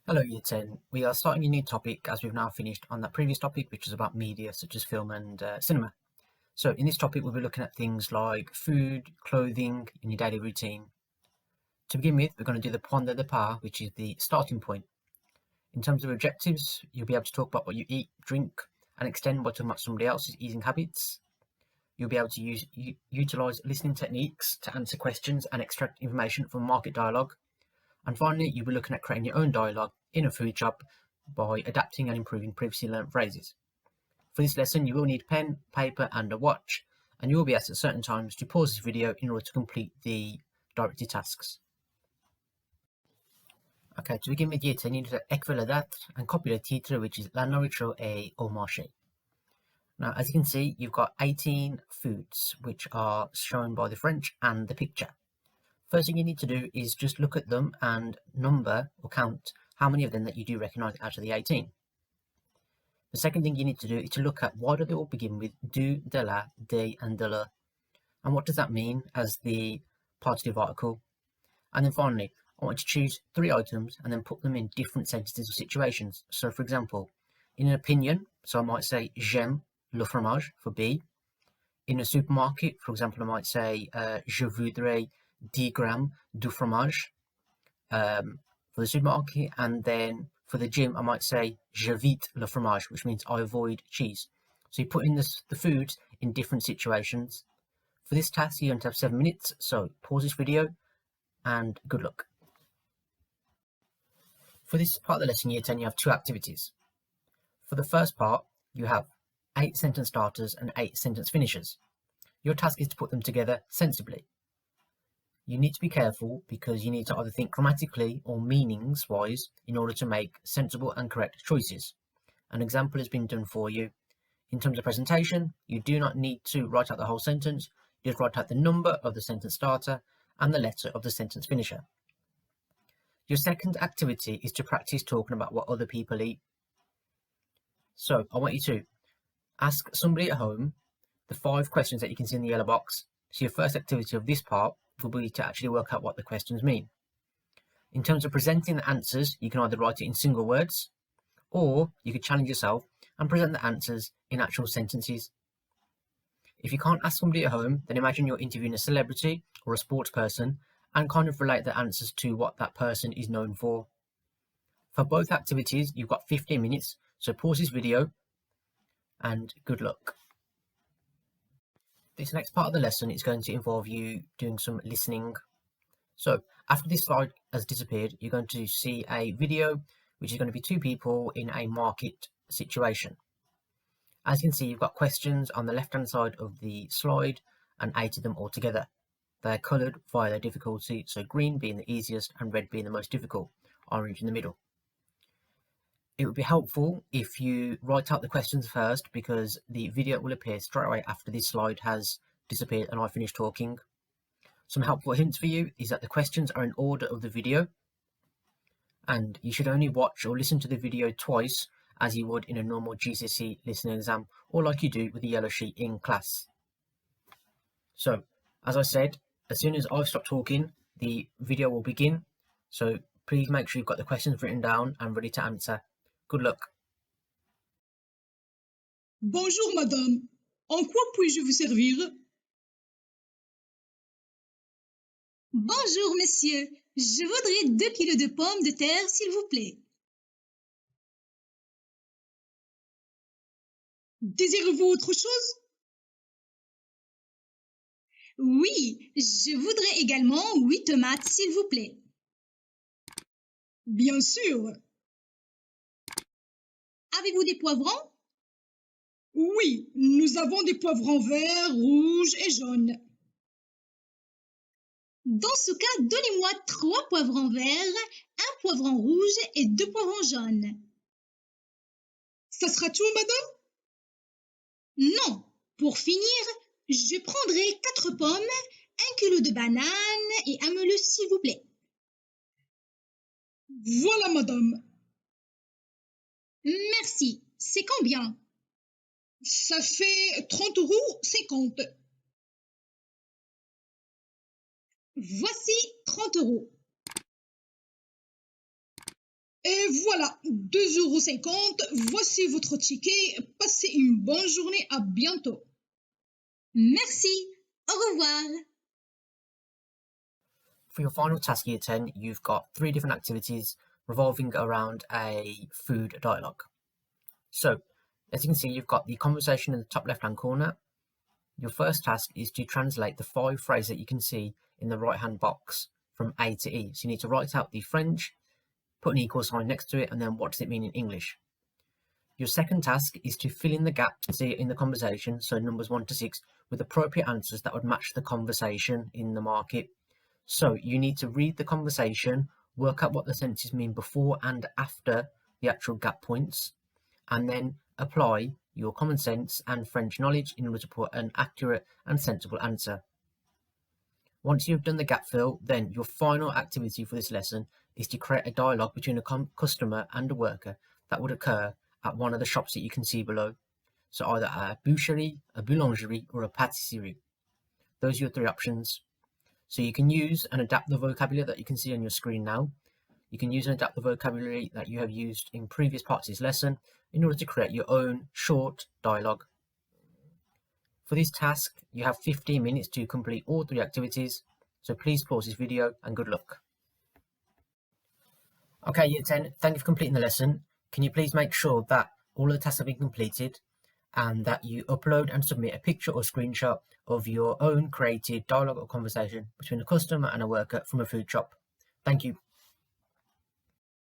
Hello, Year 10. We are starting a new topic as we've now finished on that previous topic, which was about media such as film and cinema. So in this topic, we'll be looking at things like food, clothing, in your daily routine. To begin with, we're going to do the point de départ, which is the starting point. In terms of objectives, you'll be able to talk about what you eat, drink, and extend by talking about somebody else's eating habits. You'll be able to utilize listening techniques to answer questions and extract information from market dialogue. And finally, you'll be looking at creating your own dialogue in a food shop by adapting and improving previously learned phrases. For this lesson, you will need pen, paper, and a watch, and you will be asked at certain times to pause this video in order to complete the directed tasks. Okay, to begin with Year 10, you need to écrire la date and copy the titre, which is La nourriture est au marché. Now, as you can see, you've got 18 foods, which are shown by the French and the picture. First thing you need to do is just look at them and number or count how many of them that you do recognise out of the 18. The second thing you need to do is to look at why do they all begin with du, de la, de, and de le, and what does that mean as the partitive article. And then finally, I want you to choose 3 items and then put them in different sentences or situations. So for example, in an opinion, so I might say j'aime le fromage for B. In a supermarket, for example, I might say je voudrais 10 grammes de fromage for the supermarket, and then for the gym I might say j'évite le fromage, which means I avoid cheese. So you put in the foods in different situations. For this task you're going to have 7 minutes, so pause this video and good luck. For this part of the lesson, Year 10, you have 2 activities. For the first part, you have 8 sentence starters and 8 sentence finishers. Your task is to put them together sensibly. You need to be careful because you need to either think grammatically or meanings-wise in order to make sensible and correct choices. An example has been done for you. In terms of presentation, you do not need to write out the whole sentence, just write out the number of the sentence starter and the letter of the sentence finisher. Your second activity is to practice talking about what other people eat. So I want you to ask somebody at home the 5 questions that you can see in the yellow box. So your first activity of this part will be to actually work out what the questions mean. In terms of presenting the answers, you can either write it in single words, or you could challenge yourself and present the answers in actual sentences. If you can't ask somebody at home, then imagine you're interviewing a celebrity or a sports person and kind of relate the answers to what that person is known for. For both activities, you've got 15 minutes, so pause this video and good luck. This next part of the lesson is going to involve you doing some listening. So after this slide has disappeared, you're going to see a video which is going to be 2 people in a market situation. As you can see, you've got questions on the left hand side of the slide and 8 of them all together. They're coloured via their difficulty, so green being the easiest and red being the most difficult, orange in the middle. It would be helpful if you write out the questions first because the video will appear straight away after this slide has disappeared and I finish talking. Some helpful hints for you is that the questions are in order of the video and you should only watch or listen to the video twice as you would in a normal GCSE listening exam or like you do with the yellow sheet in class. So, as I said, as soon as I've stopped talking, the video will begin. So please make sure you've got the questions written down and ready to answer. Good luck. Bonjour madame, en quoi puis-je vous servir? Bonjour monsieur, je voudrais 2 kilos de pommes de terre s'il vous plaît. Désirez-vous autre chose? Oui, je voudrais également 8 tomates s'il vous plaît. Bien sûr. Avez-vous des poivrons? Oui, nous avons des poivrons verts, rouges et jaunes. Dans ce cas, donnez-moi 3 poivrons verts, 1 poivron rouge et 2 poivrons jaunes. Ça sera tout, madame? Non, pour finir, je prendrai 4 pommes, 1 kilo de bananes et un melon s'il vous plaît. Voilà, madame. Merci. C'est combien? Ça fait 30,50 €. Voici 30 €. Et voilà, 2,50 €. Voici votre ticket. Passez une bonne journée. À bientôt. Merci. Au revoir. For your final task year 10, you've got 3 different activities revolving around a food dialogue. So, as you can see, you've got the conversation in the top left-hand corner. Your first task is to translate the 5 phrases that you can see in the right-hand box from A to E. So you need to write out the French, put an equal sign next to it, and then what does it mean in English. Your second task is to fill in the gaps in the conversation, so numbers 1 to 6, with appropriate answers that would match the conversation in the market. So you need to read the conversation, work out what the sentences mean before and after the actual gap points, and then apply your common sense and French knowledge in order to put an accurate and sensible answer. Once you've done the gap fill, then your final activity for this lesson is to create a dialogue between a customer and a worker that would occur at one of the shops that you can see below. So either a boucherie, a boulangerie, or a pâtisserie. Those are your 3 options. So you can use and adapt the vocabulary that you can see on your screen now. You can use and adapt the vocabulary that you have used in previous parts of this lesson in order to create your own short dialogue. For this task, you have 15 minutes to complete all 3 activities, so please pause this video and good luck. Okay, Year 10, thank you for completing the lesson. Can you please make sure that all of the tasks have been completed and that you upload and submit a picture or screenshot of your own created dialogue or conversation between a customer and a worker from a food shop? Thank you.